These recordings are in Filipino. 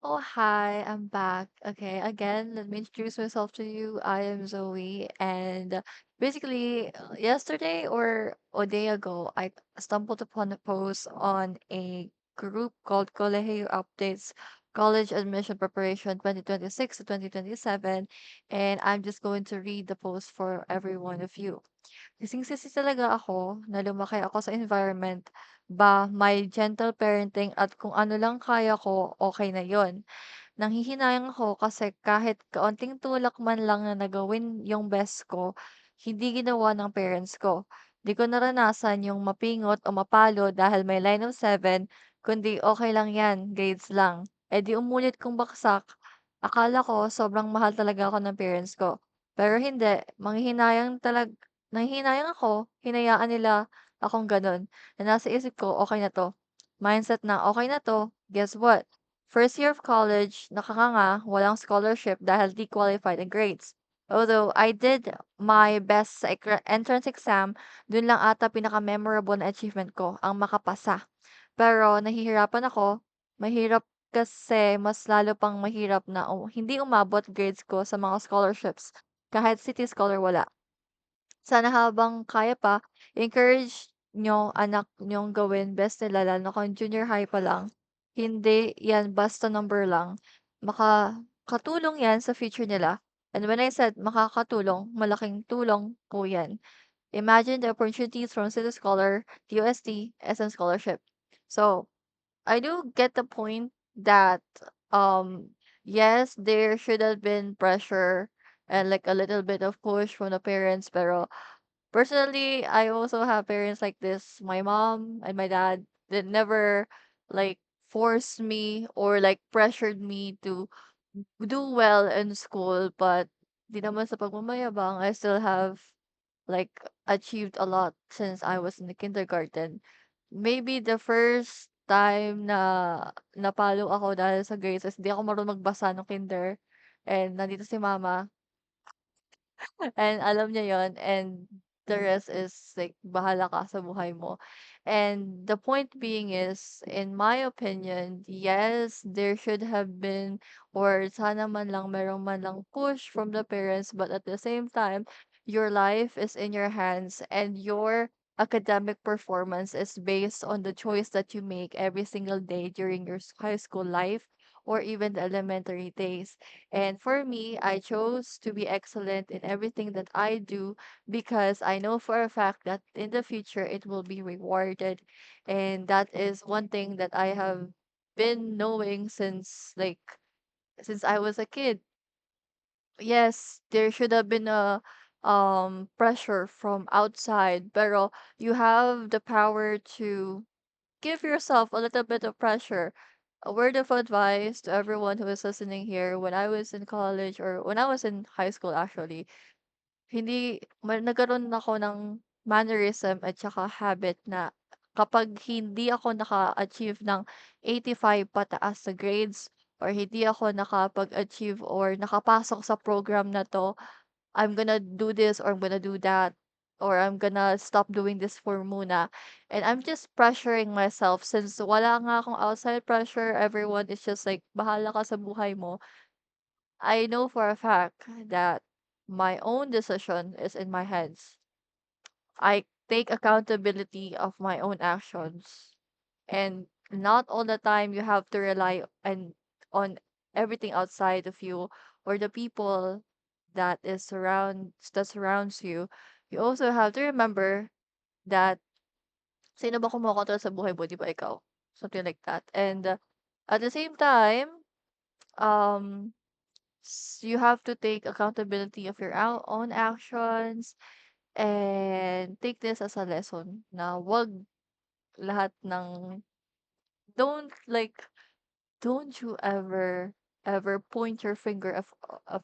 Oh, hi, I'm back. Okay, again, let me introduce myself to you. I am Zoe, and basically, yesterday or a day ago, I stumbled upon a post on a group called Colegio Updates College Admission Preparation 2026 to 2027, and I'm just going to read the post for every one of you. Kasing-sisi talaga ako na lumaki ako sa environment ba may gentle parenting at kung ano lang kaya ko, okay na yon. Nanghihinayang ako kasi kahit kaunting tulak man lang na nagawin yung best ko, hindi ginawa ng parents ko. Di ko naranasan yung mapingot o mapalo dahil may line of seven, kundi okay lang yan, grades lang. Eh di umulit kong baksak. Akala ko sobrang mahal talaga ako ng parents ko. Pero hindi, nanghihinayang ako, hinayaan nila akong ganun. Na nasa isip ko, okay na to. Mindset na okay na to, guess what? First year of college, nakakanga, walang scholarship dahil di qualified in grades. Although I did my best sa entrance exam, dun lang ata pinaka-memorable na achievement ko, ang makapasa. Pero nahihirapan ako, mahirap kasi mas lalo pang mahirap na hindi umabot grades ko sa mga scholarships, kahit city scholar wala. Sana habang kaya pa, encourage nyo anak nyong gawin best nila lalo na kung junior high pa lang. Hindi yan basta number lang. Makakatulong yan sa future nila. And when I said makakatulong, malaking tulong po yan. Imagine the opportunities from City Scholar, TUST, SM Scholarship. So, I do get the point that yes, there should have been pressure and like a little bit of push from the parents, pero personally, I also have parents like this. My mom and my dad that never like forced me or like pressured me to do well in school, but di naman sa pagmamayabang, I still have like achieved a lot since I was in the kindergarten. Maybe the first time na napalo ako dahil sa grades is hindi ako marunong magbasa nung kinder. And nandito si mama, and alam niya yon, and the rest is like bahala ka sa buhay mo. And the point being is, in my opinion, yes, there should have been or sana man lang merong man lang push from the parents, but at the same time, your life is in your hands and your academic performance is based on the choice that you make every single day during your high school life or even the elementary days. And for me, I chose to be excellent in everything that I do because I know for a fact that in the future it will be rewarded. And that is one thing that I have been knowing since I was a kid. Yes, there should have been a pressure from outside, pero you have the power to give yourself a little bit of pressure. A word of advice to everyone who is listening here: when I was in college or when I was in high school actually, nagkaroon ako ng mannerism at saka habit na kapag hindi ako naka-achieve ng 85 pataas sa grades or hindi ako nakapag-achieve or nakapasok sa program na 'to, I'm gonna do this or I'm gonna do that or I'm gonna stop doing this for muna. And I'm just pressuring myself since wala nga akong outside pressure, everyone is just like, bahala ka sa buhay mo. I know for a fact that my own decision is in my hands. I take accountability of my own actions. And not all the time you have to rely on everything outside of you or the people that surrounds you. You also have to remember that sino ba kumokontrol sa buhay mo, 'di ba ikaw? Something like that. And at the same time, um you have to take accountability of your own actions and take this as a lesson na wag lahat ng don't like don't you ever point your finger of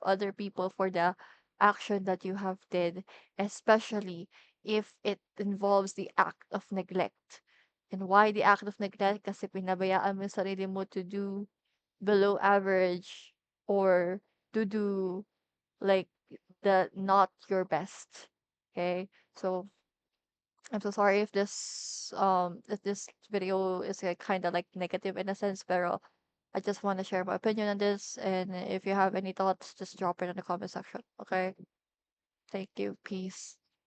other people for the action that you have did, especially if it involves the act of neglect. And why the act of neglect? Kasi pinabayaan mo yung sarili mo to do below average or to do like the not your best. Okay? So I'm so sorry if this video is like kind of like negative in a sense, pero I just want to share my opinion on this, and if you have any thoughts, just drop it in the comment section. Okay? Thank you. Peace.